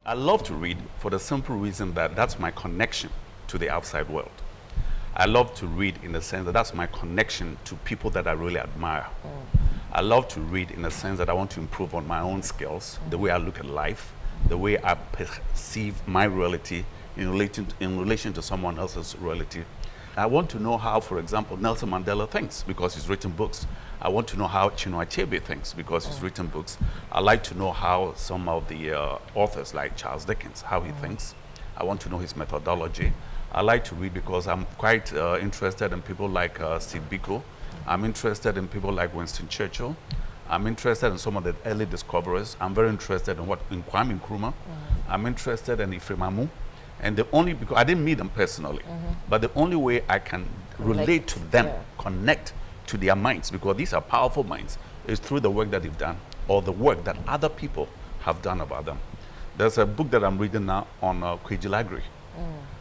I love to read for the simple reason that that's my connection to the outside world. I love to read in the sense that that's my connection to people that I really admire. I love to read in the sense that I want to improve on my own skills, the way I look at life, the way I perceive my reality in relation to someone else's reality. I want to know how, for example, Nelson Mandela thinks because he's written books. I want to know how Chinua Achebe thinks because he's written books. I like to know how some of the authors like Charles Dickens, how he thinks. I want to know his methodology. I like to read because I'm quite interested in people like Steve Biko. I'm interested in people like Winston Churchill. I'm interested in some of the early discoverers. I'm very interested in Kwame Nkrumah. I'm interested in Ephraim Amu. And because I didn't meet them personally, but the only way I can relate to them, connect to their minds, because these are powerful minds, is through the work that they've done or the work that other people have done about them. There's a book that I'm reading now on Kwijilagri.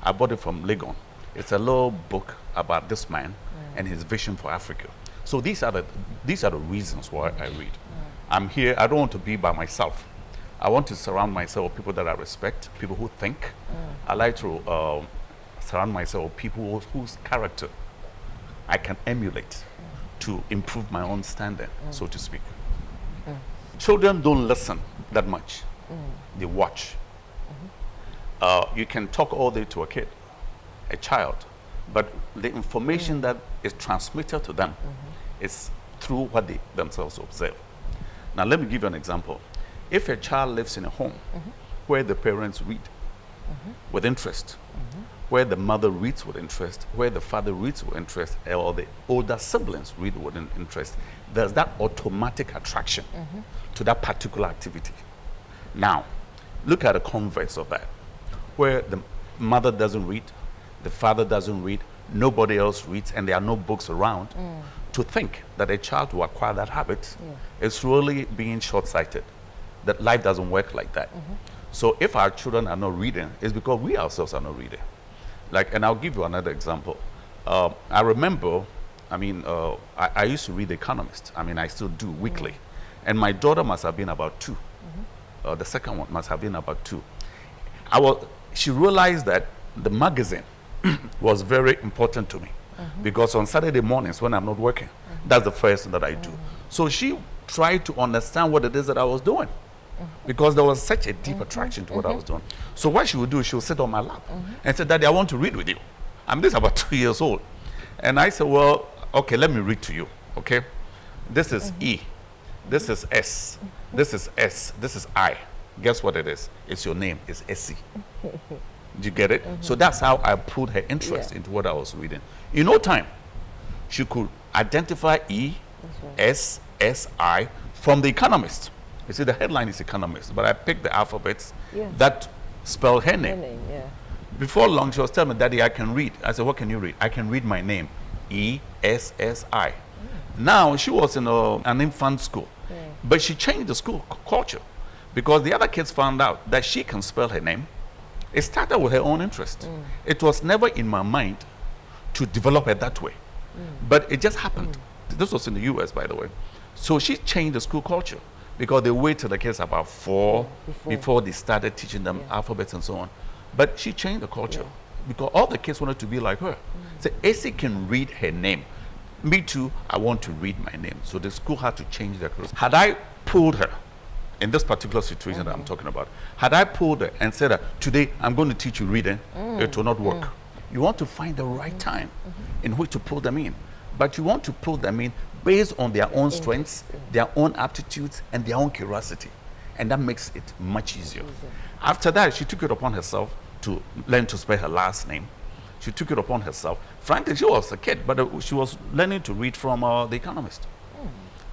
I bought it from Legon. It's a little book about this man and his vision for Africa. So these are the reasons why I read. I'm here, I don't want to be by myself. I want to surround myself with people that I respect, people who think. I like to surround myself with people whose character I can emulate to improve my own standard, so to speak. Children don't listen that much. They watch. You can talk all day to a kid, a child, but the information that is transmitted to them is through what they themselves observe. Now, let me give you an example. If a child lives in a home where the parents read with interest, where the mother reads with interest, where the father reads with interest, or the older siblings read with interest, there's that automatic attraction to that particular activity. Now, look at the converse of that, where the mother doesn't read, the father doesn't read, nobody else reads, and there are no books around. To think that a child will acquire that habit is really being short-sighted. That life doesn't work like that. So if our children are not reading, it's because we ourselves are not reading. And I'll give you another example. I remember, I used to read The Economist. I still do weekly. And my daughter must have been about 2. The second one must have been about 2. She realized that the magazine was very important to me. Because on Saturday mornings when I'm not working, that's the first thing that I do. So she tried to understand what it is that I was doing. Because there was such a deep attraction to what I was doing. So what she would do, she would sit on my lap and say, Daddy, I want to read with you. This is about 2 years old. And I said, well, okay, let me read to you, okay? This is E. This is S. This is S. This is I. Guess what it is? It's your name. It's Essie. Did you get it? So that's how I pulled her interest into what I was reading. In no time, she could identify E, S, S, I from The Economist. You see, the headline is Economist, but I picked the alphabets that spell her name. Before long, she was telling me, Daddy, I can read. I said, what can you read? I can read my name, E-S-S-I. Now, she was in an infant school, but she changed the school culture because the other kids found out that she can spell her name. It started with her own interest. It was never in my mind to develop it that way, but it just happened. This was in the US, by the way. So she changed the school culture. Because they wait till the kids are about 4 before they started teaching them alphabets and so on. But she changed the culture because all the kids wanted to be like her. So Essie can read her name. Me too, I want to read my name. So the school had to change their course. Had I pulled her in this particular situation that I'm talking about, had I pulled her and said, today I'm going to teach you reading, it will not work. You want to find the right time in which to pull them in. But you want to pull them in based on their own strengths, their own aptitudes, and their own curiosity. And that makes it much easier. After that, she took it upon herself to learn to spell her last name. She took it upon herself. Frankly, she was a kid, but she was learning to read from The Economist.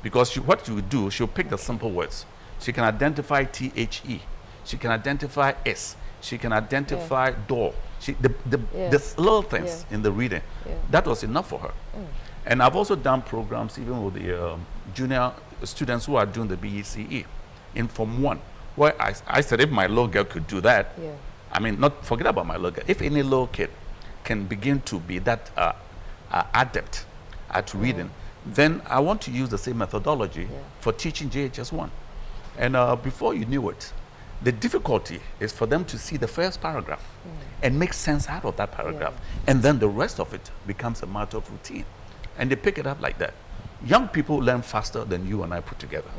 Because what she would do, she'll pick the simple words. She can identify T-H-E. She can identify S. She can identify door. The little things in the reading, that was enough for her. And I've also done programs even with the junior students who are doing the BECE in Form 1, where I said if my little girl could do that, not forget about my little girl, if any little kid can begin to be that adept at reading, then I want to use the same methodology for teaching JHS 1. And before you knew it, The difficulty is for them to see the first paragraph and make sense out of that paragraph. And then the rest of it becomes a matter of routine. And they pick it up like that. Young people learn faster than you and I put together.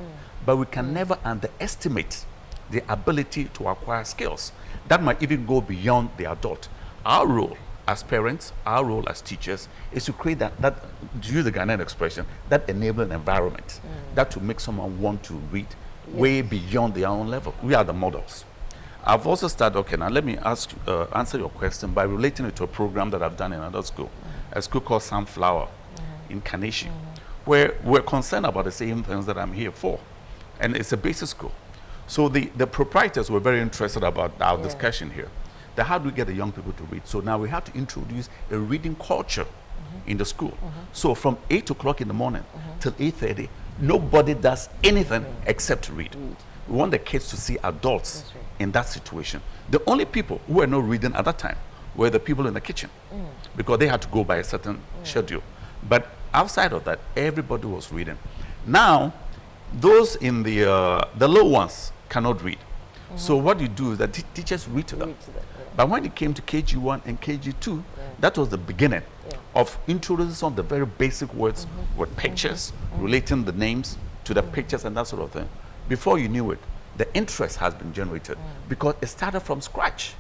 But we can never underestimate the ability to acquire skills. That might even go beyond the adult. Our role as parents, our role as teachers, is to create that to use the Ghanaian expression, that enabling environment, that to make someone want to read way beyond their own level. We are the models. I've also started, okay, now let me answer your question by relating it to a program that I've done in another school, a school called Sunflower in Kaneshie, where we're concerned about the same things that I'm here for. And it's a basic school. So the proprietors were very interested about our discussion here. That how do we get the young people to read? So now we have to introduce a reading culture in the school. So from 8 o'clock in the morning till 8:30, nobody does anything except to read. We want the kids to see adults in that situation. The only people who were not reading at that time were the people in the kitchen because they had to go by a certain schedule. But outside of that, everybody was reading. Now, those in the low ones cannot read. So what you do is that teachers read to them. But when it came to KG1 and KG2, that was the beginning of introducing some of the very basic words with pictures, relating the names to the pictures and that sort of thing. Before you knew it, the interest has been generated because it started from scratch.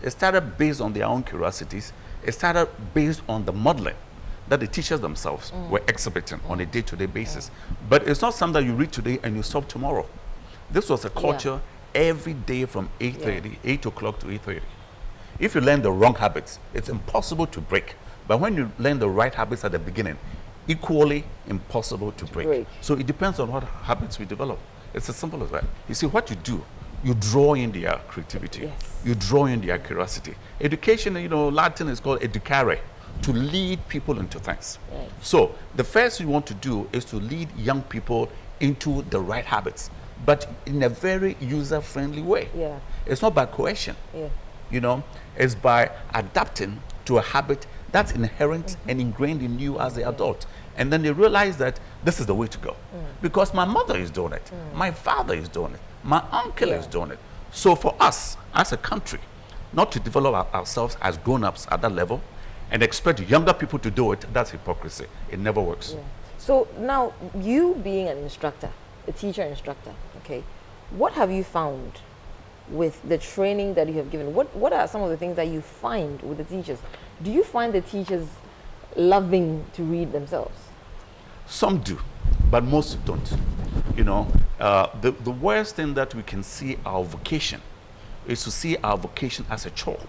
It started based on their own curiosities. It started based on the modeling that the teachers themselves were exhibiting on a day-to-day basis. But it's not something that you read today and you stop tomorrow. This was a culture every day from 8:30, 8 o'clock to 8:30. If you learn the wrong habits, it's impossible to break. But when you learn the right habits at the beginning, equally impossible to break. So it depends on what habits we develop. It's as simple as that. You see, what you do, you draw in their creativity. You draw in their curiosity. Education, Latin is called educare, to lead people into things. So the first you want to do is to lead young people into the right habits, but in a very user-friendly way. It's not by coercion. It's by adapting to a habit that's inherent and ingrained in you as an adult. And then they realize that this is the way to go. Because my mother is doing it. My father is doing it. My uncle is doing it. So for us, as a country, not to develop ourselves as grown-ups at that level and expect younger people to do it, that's hypocrisy. It never works. So now, you being an instructor, a teacher instructor, okay, what have you found with the training that you have given? What are some of the things that you find with the teachers? Do you find the teachers loving to read themselves? Some do, but most don't. The worst thing that we can see our vocation is to see our vocation as a chore.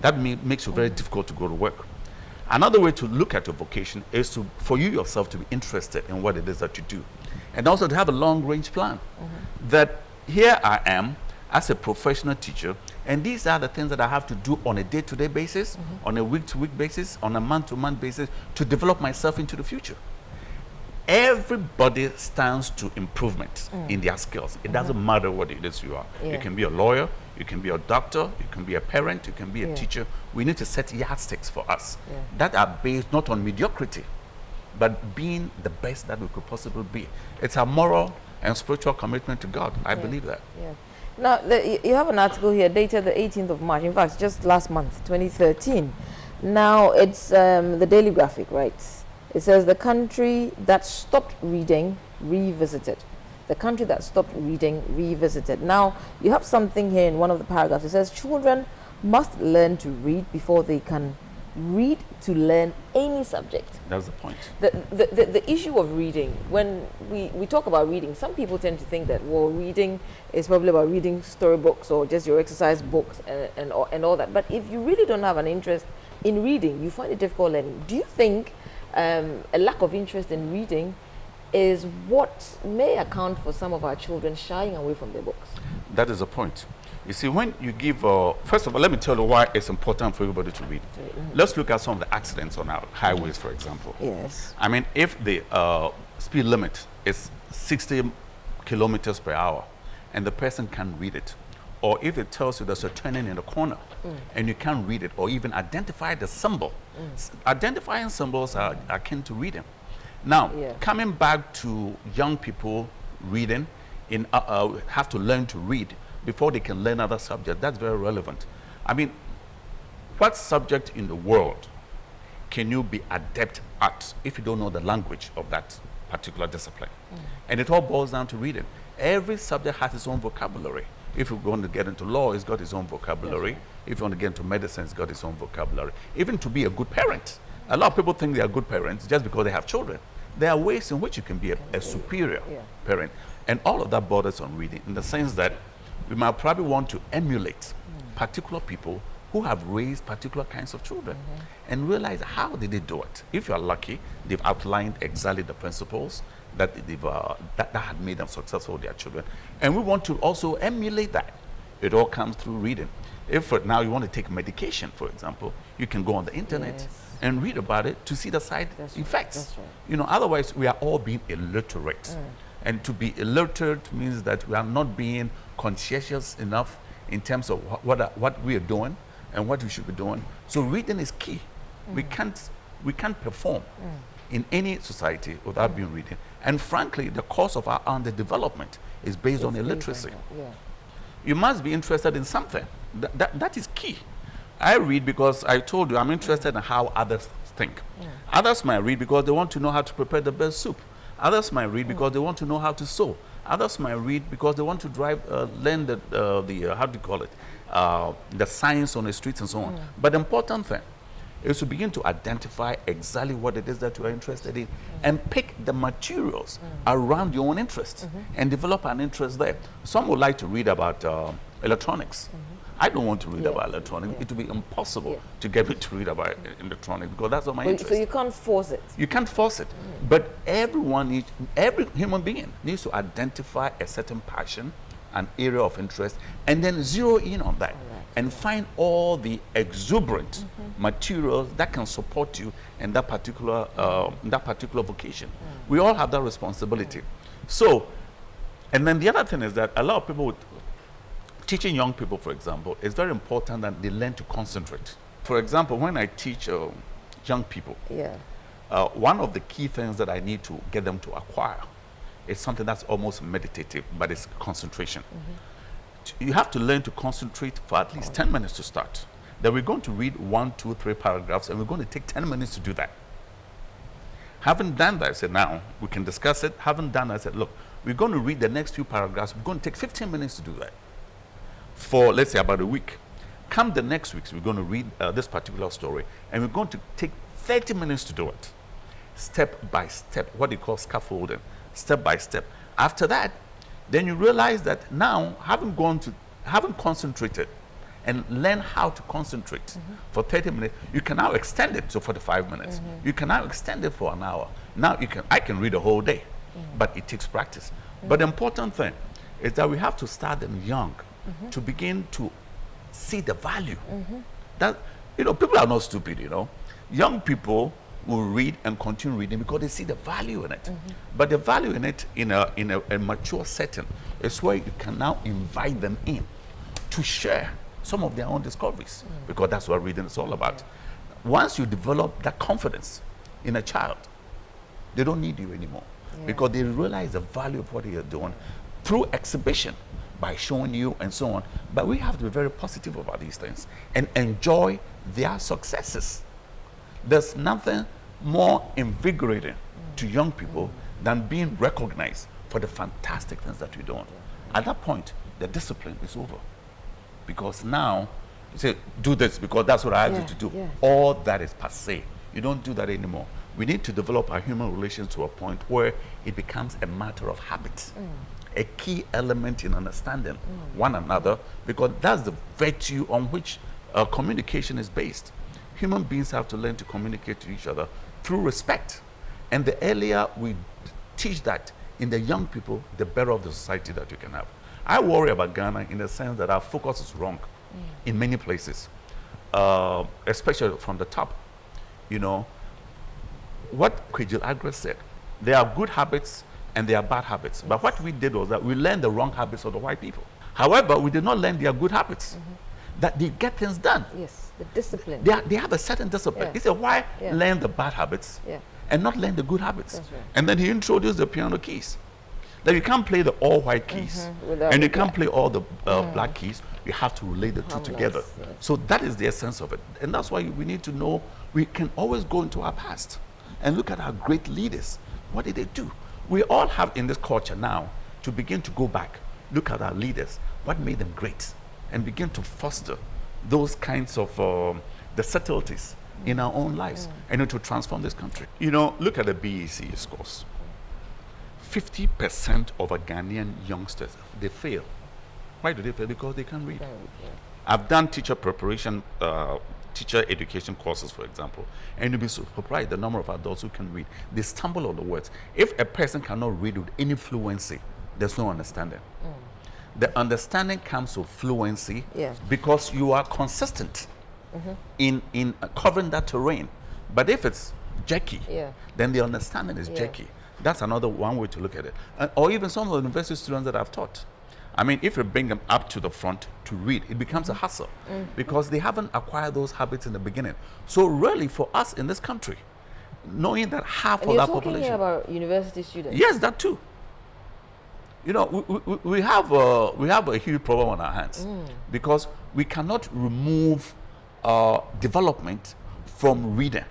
That makes it very difficult to go to work. Another way to look at your vocation is for you yourself to be interested in what it is that you do. And also to have a long-range plan. That here I am as a professional teacher, and these are the things that I have to do on a day-to-day basis, on a week-to-week basis, on a month-to-month basis, to develop myself into the future. Everybody stands to improvement in their skills. It doesn't matter what it is you are. You can be a lawyer, you can be a doctor, you can be a parent, you can be a teacher. We need to set yardsticks for us that are based not on mediocrity, but being the best that we could possibly be. It's a moral and spiritual commitment to God. I believe that. Now, you have an article here dated the 18th of March. In fact, just last month, 2013. Now, it's the Daily Graphic, right? It says, the country that stopped reading, revisited. The country that stopped reading, revisited. Now, you have something here in one of the paragraphs. It says, children must learn to read before they can read to learn any subject. That's the point. The issue of reading, when we talk about reading, some people tend to think that, well, reading is probably about reading storybooks or just your exercise books and all that. But if you really don't have an interest in reading, you find it difficult learning. Do you think a lack of interest in reading is what may account for some of our children shying away from their books? That is the point. You see, when you give, first of all, let me tell you why it's important for everybody to read. Let's look at some of the accidents on our highways, for example. I mean, if the speed limit is 60 kilometers per hour and the person can't read it, or if it tells you there's a turning in the corner and you can't read it or even identify the symbol, identifying symbols are akin to reading. Now, coming back to young people reading, have to learn to read. before they can learn other subjects. That's very relevant. I mean, what subject in the world can you be adept at if you don't know the language of that particular discipline? And it all boils down to reading. Every subject has its own vocabulary. If you're going to get into law, it's got its own vocabulary. If you want to get into medicine, it's got its own vocabulary. Even to be a good parent. A lot of people think they are good parents just because they have children. There are ways in which you can be a superior parent. And all of that borders on reading, in the sense that we might probably want to emulate particular people who have raised particular kinds of children and realize how did they do it. If you're lucky, they've outlined exactly the principles that that had made them successful with their children. And we want to also emulate that. It all comes through reading. If now you want to take medication, for example, you can go on the internet and read about it to see the side effects. That's right. You know, otherwise we are all being illiterate. And to be illiterate means that we are not being conscientious enough in terms of what we are doing and what we should be doing. So reading is key. We can't perform in any society without being reading. And frankly, the course of our underdevelopment is based on illiteracy. You must be interested in something. That is key. I read because I told you I'm interested in how others think. Others might read because they want to know how to prepare the best soup. Others might read because they want to know how to sew. Others might read because they want to learn the how do you call it, the science on the streets and so on. But the important thing is to begin to identify exactly what it is that you are interested in and pick the materials around your own interest and develop an interest there. Some would like to read about electronics. I don't want to read about electronics. It would be impossible to get me to read about electronics because that's not my interest. So you can't force it. You can't force it. But every human being needs to identify a certain passion, an area of interest, and then zero in on that and find all the exuberant materials that can support you in that particular vocation. We all have that responsibility. So, and then the other thing is that a lot of people teaching young people, for example, it's very important that they learn to concentrate. For example, when I teach young people, one of the key things that I need to get them to acquire is something that's almost meditative, but it's concentration. You have to learn to concentrate for at least 10 minutes to start. Then we're going to read 1, 2, 3 paragraphs, and we're going to take 10 minutes to do that. Having done that, I said, now we can discuss it. Having done that, I said, look, we're going to read the next few paragraphs. We're going to take 15 minutes to do that for, let's say, about a week. Come the next week, we're going to read this particular story, and we're going to take 30 minutes to do it, step by step, what they call scaffolding, step by step. After that, then you realize that now, having concentrated and learn how to concentrate for 30 minutes, you can now extend it to 45 minutes. You can now extend it for an hour. Now I can read a whole day, but it takes practice. But the important thing is that we have to start them young to begin to see the value. That, people are not stupid, Young people will read and continue reading because they see the value in it. But the value in it in a mature setting is where you can now invite them in to share some of their own discoveries, because that's what reading is all about. Once you develop that confidence in a child, they don't need you anymore because they realize the value of what you're doing through exhibition, by showing you and so on. But we have to be very positive about these things and enjoy their successes. There's nothing more invigorating to young people than being recognized for the fantastic things that we're doing. At that point, the discipline is over. Because now, you say, do this because that's what I asked you to do. All that is passé. You don't do that anymore. We need to develop our human relations to a point where it becomes a matter of habit. A key element in understanding one another, because that's the virtue on which communication is based. Human beings have to learn to communicate to each other through respect. And the earlier we teach that in the young people, the better of the society that you can have. I worry about Ghana in the sense that our focus is wrong in many places, especially from the top. What Kwejil Agre said, there are good habits and there are bad habits. But what we did was that we learned the wrong habits of the white people. However, we did not learn their good habits, that they get things done. Yes, the discipline. They have a certain discipline. He said, why learn the bad habits and not learn the good habits? That's right. And then he introduced the piano keys. That you can't play the all white keys and you can't play all the black keys. You have to relate the two together. Yes. So that is the essence of it. And that's why we need to know, we can always go into our past and look at our great leaders. What did they do? We all have in this culture now to begin to go back, look at our leaders, what made them great, and begin to foster those kinds of the subtleties in our own lives and to transform this country. You know, look at the BEC scores. 50% of our Ghanaian youngsters, they fail. Why do they fail? Because they can't read. I've done teacher preparation, teacher education courses, for example, and you'll be surprised the number of adults who can read. They stumble on the words. If a person cannot read with any fluency, there's no understanding. The understanding comes with fluency because you are consistent in covering that terrain. But if it's jerky, then the understanding is jerky. That's another one way to look at it. Or even some of the university students that I've taught. I mean, if you bring them up to the front to read, it becomes a hassle because they haven't acquired those habits in the beginning. So really, for us in this country, knowing that half of that population... You're talking about university students? Yes, that too. You know, we have a huge problem on our hands because we cannot remove development from reading.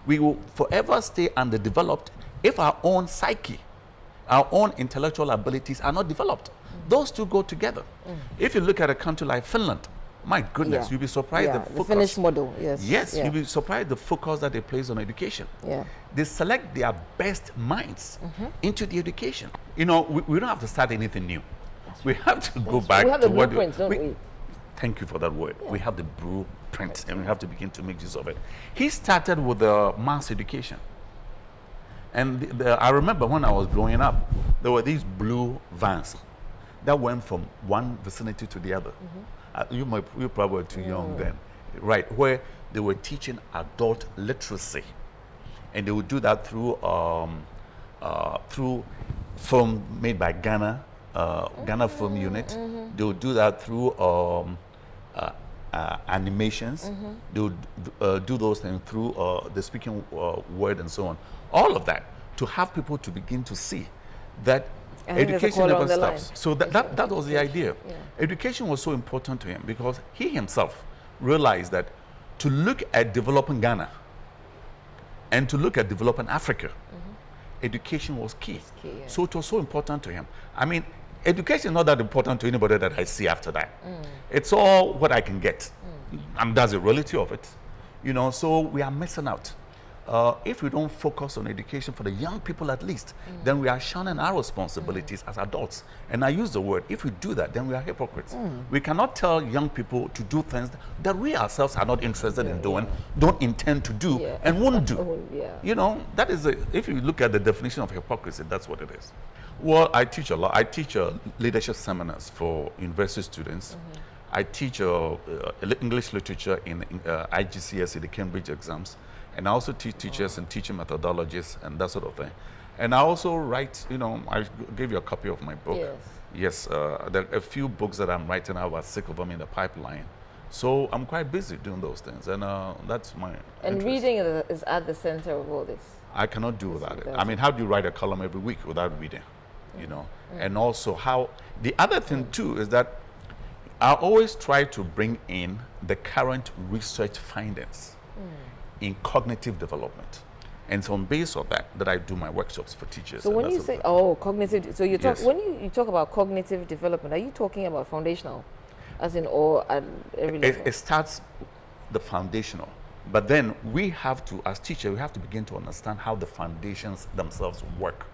We will forever stay underdeveloped if our own psyche, our own intellectual abilities are not developed. Those two go together. If you look at a country like Finland, my goodness, you'll be surprised the focus. The Finnish model, you'll be surprised the focus that they place on education. They select their best minds into the education. You know, we don't have to start anything new. We have to go back we have to the what blueprints, don't we? Thank you for that word. We have the blueprint and we have to begin to make use of it. He started with the mass education. And I remember when I was growing up, there were these blue vans that went from one vicinity to the other. You probably were too young then, right? Where they were teaching adult literacy, and they would do that through film made by Ghana, Ghana Film Unit. They would do that through animations. They would do those things through the speaking word and so on. All of that to have people to begin to see that education never stops. So that was the idea. Education was so important to him because he himself realized that to look at developing Ghana and to look at developing Africa, education was key. So it was so important to him. I mean, education is not that important to anybody that I see after that. It's all what I can get. And that's the reality of it. You know, so we are missing out. If we don't focus on education for the young people at least, then we are shunning our responsibilities as adults. And I use the word, if we do that, then we are hypocrites. We cannot tell young people to do things that we ourselves are not interested in doing, don't intend to do, and won't do. You know, that is, if you look at the definition of hypocrisy, that's what it is. Well, I teach a lot. I teach leadership seminars for university students. I teach English literature in IGCSE, the Cambridge exams. And I also teach teachers and teaching methodologies and that sort of thing. And I also write, you know, I gave you a copy of my book. Yes, there are a few books that I'm writing, about 6 of them in the pipeline. So I'm quite busy doing those things, and that's my interest. Reading is at the center of all this. I cannot do without it. I mean, how do you write a column every week without reading? You know, and also how, the other thing too is that I always try to bring in the current research findings in cognitive development. And so on base of that I do my workshops for teachers. So when you say, cognitive, so you talk, when you talk about cognitive development, are you talking about foundational, as in or at every level? It starts the foundational, but then we have to, as teachers, we have to begin to understand how the foundations themselves work.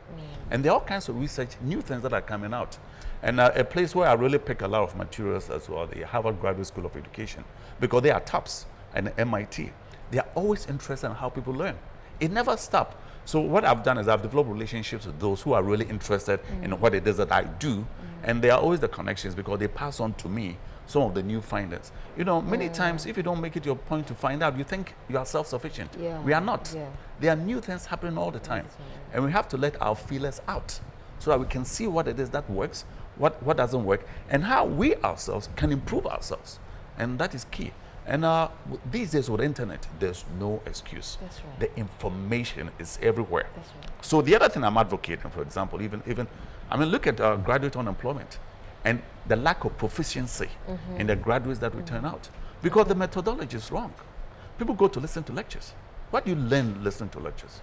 And there are all kinds of research, new things that are coming out. And a place where I really pick a lot of materials as well, the Harvard Graduate School of Education, because they are tops, and MIT. They are always interested in how people learn. It never stops. So what I've done is I've developed relationships with those who are really interested in what it is that I do. And there are always the connections because they pass on to me some of the new findings. You know, many times if you don't make it your point to find out, you think you are self-sufficient. We are not. There are new things happening all the time. And we have to let our feelers out so that we can see what it is that works, what doesn't work, and how we ourselves can improve ourselves. And that is key. And these days with the internet, there's no excuse. That's right. The information is everywhere. That's right. So the other thing I'm advocating, for example, even I mean, look at graduate unemployment and the lack of proficiency in the graduates that we turn out, because the methodology is wrong. People go to listen to lectures. What do you learn listening to lectures?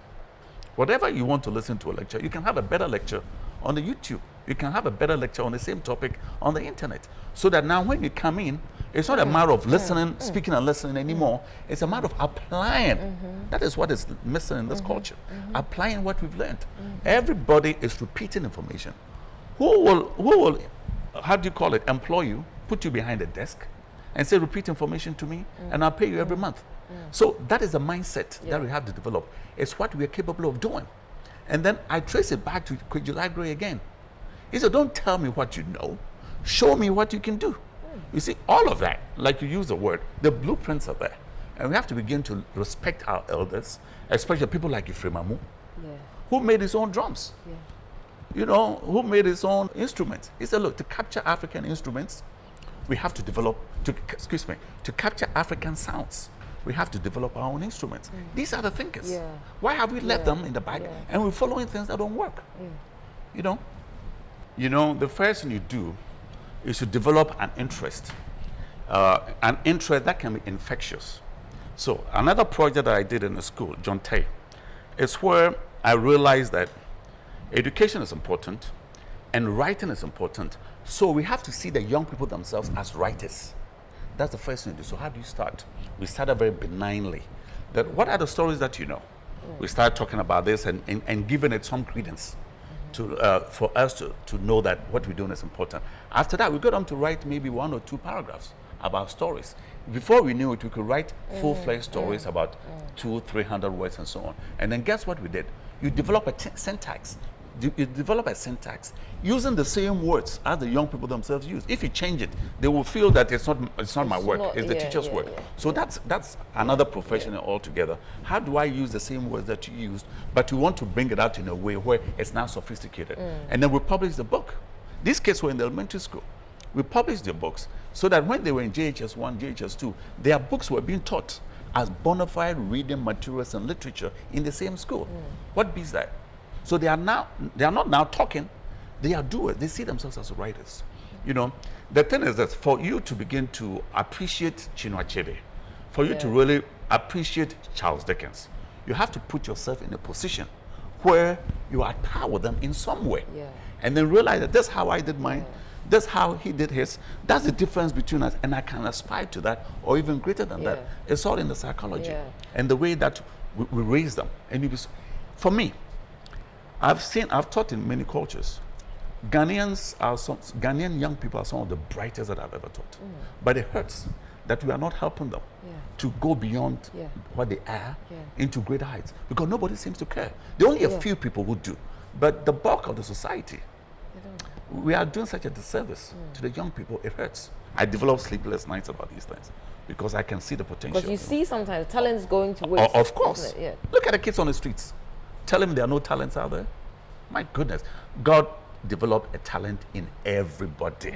Whatever you want to listen to a lecture, you can have a better lecture on the YouTube. You can have a better lecture on the same topic on the internet. So that now when you come in, it's not a matter of listening, speaking and listening anymore. It's a matter of applying. That is what is missing in this culture. Applying what we've learned. Everybody is repeating information. Who will, how do you call it, employ you, put you behind a desk and say, repeat information to me and I'll pay you every month. So that is the mindset that we have to develop. It's what we are capable of doing. And then I trace it back to Kwesi Library again. He said, don't tell me what you know. Show me what you can do. You see, all of that, like you use the word, the blueprints are there. And we have to begin to respect our elders, especially people like Ifrimamu, who made his own drums. You know, who made his own instruments. He said, look, to capture African instruments, we have to develop, to capture African sounds, we have to develop our own instruments. These are the thinkers. Why have we left them in the back and we're following things that don't work? You know, the first thing you do is to develop an interest that can be infectious. So another project that I did in the school, John Tay, is where I realized that education is important and writing is important. So we have to see the young people themselves as writers. That's the first thing to do. So how do you start? We started very benignly. That what are the stories that you know? We started talking about this and giving it some credence to for us to know that what we're doing is important. After that, we got them to write maybe 1 or 2 paragraphs about stories. Before we knew it, we could write full-fledged stories about 200-300 words and so on. And then guess what we did? You develop a syntax. You develop a syntax using the same words as the young people themselves use. If you change it, they will feel that it's not my work, it's the teacher's work. So that's another profession altogether. How do I use the same words that you used, but you want to bring it out in a way where it's now sophisticated? And then we publish the book. These kids were in the elementary school. We published their books so that when they were in JHS 1, JHS 2, their books were being taught as bona fide reading materials and literature in the same school. What beats that? So they are not now talking, they are doers. They see themselves as writers. You know, the thing is that for you to begin to appreciate Chinua Achebe, for you to really appreciate Charles Dickens, you have to put yourself in a position where you are at par with them in some way. And then realize that that's how I did mine, that's how he did his. That's the difference between us, and I can aspire to that or even greater than that. It's all in the psychology and the way that we raise them. And for me, I've taught in many cultures. Ghanaian young people are some of the brightest that I've ever taught. But it hurts that we are not helping them to go beyond what they are into greater heights, because nobody seems to care. There are only a few people who do, but the bulk of the society, we are doing such a disservice to the young people. It hurts. I develop sleepless nights about these things because I can see the potential. Because you see sometimes talent's going to waste. Of course. Look at the kids on the streets. Tell them there are no talents out there. My goodness. God developed a talent in everybody.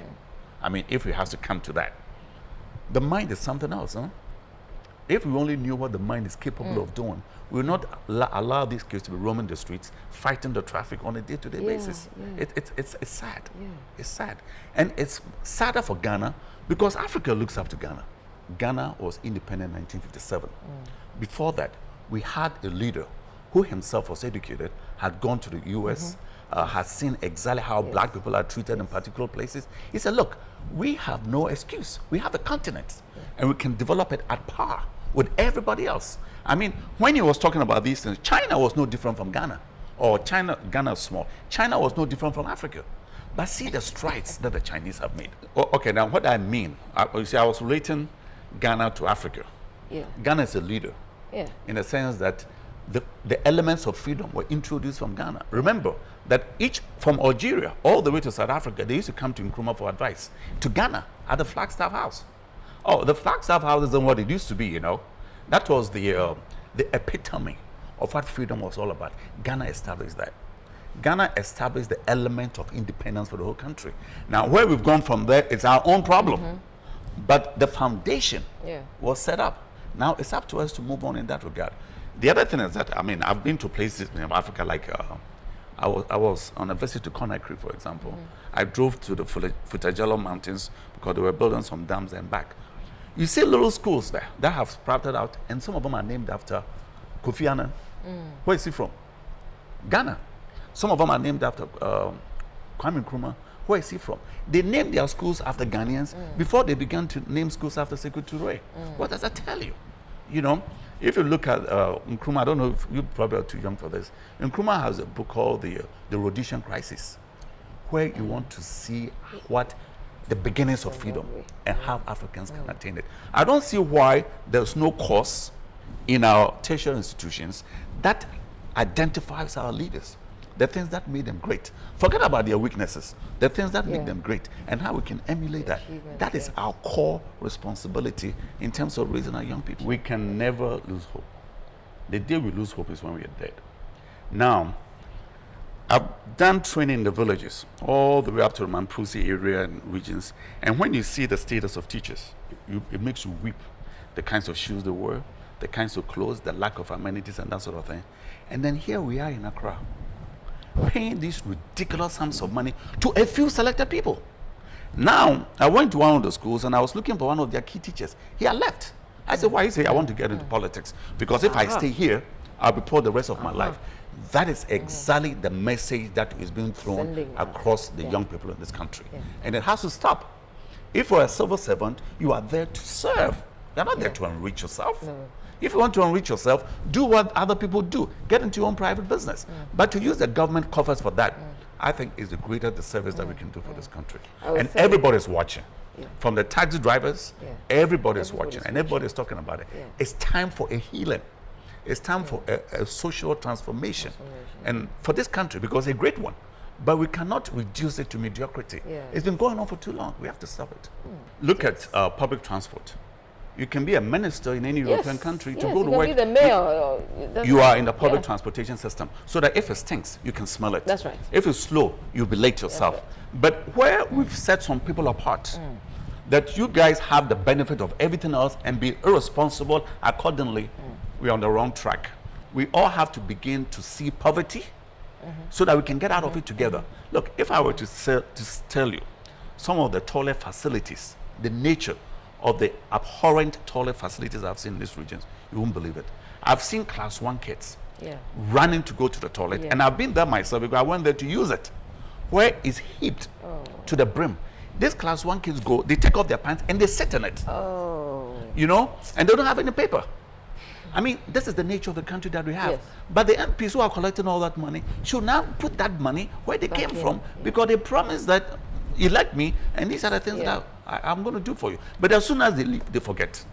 I mean, if we have to come to that. The mind is something else, huh? If we only knew what the mind is capable of doing, we will not allow these kids to be roaming the streets, fighting the traffic on a day-to-day basis. It's sad. It's sad. And it's sadder for Ghana because Africa looks up to Ghana. Ghana was independent in 1957. Before that, we had a leader who himself was educated, had gone to the US, had seen exactly how black people are treated in particular places. He said, look, we have no excuse. We have a continent, and we can develop it at par with everybody else. I mean, when he was talking about these things, China was no different from Ghana, or Ghana is small. China was no different from Africa. But see the strides that the Chinese have made. Okay, now what I mean, you see, I was relating Ghana to Africa. Ghana is a leader in the sense that the elements of freedom were introduced from Ghana. Remember that from Algeria all the way to South Africa, they used to come to Nkrumah for advice. To Ghana at the Flagstaff House. Oh, the Flagstaff House isn't what it used to be, you know. That was the epitome of what freedom was all about. Ghana established that. Ghana established the element of independence for the whole country. Now, where we've gone from there, it's our own problem. But the foundation Yeah. was set up. Now it's up to us to move on in that regard. The other thing is that, I mean, I've been to places in Africa like, I was on a visit to Conakry, for example. I drove to the Futajallo Mountains because they were building some dams and back. You see little schools there that have sprouted out, and some of them are named after Kofi Annan. Where is he from? Ghana. Some of them are named after Kwame Nkrumah. Where is he from? They named their schools after Ghanaians before they began to name schools after Sekou Touré. What does that tell you? You know, if you look at Nkrumah, I don't know if you probably are too young for this. Nkrumah has a book called the Rhodesian Crisis, where you want to see what the beginnings of freedom and how Africans can attain it. I don't see why there's no course in our tertiary institutions that identifies our leaders, the things that made them great. Forget about their weaknesses, the things that make them great, and how we can emulate that. That is our core responsibility in terms of raising our young people. We can never lose hope. The day we lose hope is when we are dead. Now, I've done training in the villages, all the way up to the Mampusi area and regions, and when you see the status of teachers, it makes you weep. The kinds of shoes they wear, the kinds of clothes, the lack of amenities and that sort of thing. And then here we are in Accra, paying these ridiculous sums of money to a few selected people. Now, I went to one of the schools and I was looking for one of their key teachers. He had left. I said, why? He said, I want to get into politics. Because if I stay here, I'll be poor the rest of my life. That is exactly the message that is being thrown across the young people in this country. And it has to stop. If you're a civil servant, you are there to serve. You're not there to enrich yourself. No. If you want to enrich yourself, do what other people do. Get into your own private business. But to use the government coffers for that, I think is the greater disservice that we can do for this country. And everybody's watching. From the taxi drivers, everybody's watching. And everybody's talking about it. It's time for a healing. It's time for a social transformation. And for this country, because it's a great one. But we cannot reduce it to mediocrity. It's been going on for too long. We have to stop it. Look at public transport. You can be a minister in any European country to go to work. You can be the mayor. You are in the public transportation system, so that if it stinks, you can smell it. That's right. If it's slow, you'll be late yourself. Right. But where we've set some people apart, that you guys have the benefit of everything else and be irresponsible accordingly, we're on the wrong track. We all have to begin to see poverty so that we can get out of it together. Look, if I were to tell you some of the toilet facilities, the nature of the abhorrent toilet facilities I've seen in these regions, you won't believe it. I've seen class 1 kids running to go to the toilet, and I've been there myself because I went there to use it, where it's heaped to the brim. These class 1 kids go, they take off their pants and they sit in it. You know, and they don't have any paper. I mean, this is the nature of the country that we have. But the MPs who are collecting all that money should now put that money where they came from, because they promised that elect me, and these are the things that I'm going to do for you. But as soon as they leave, they forget.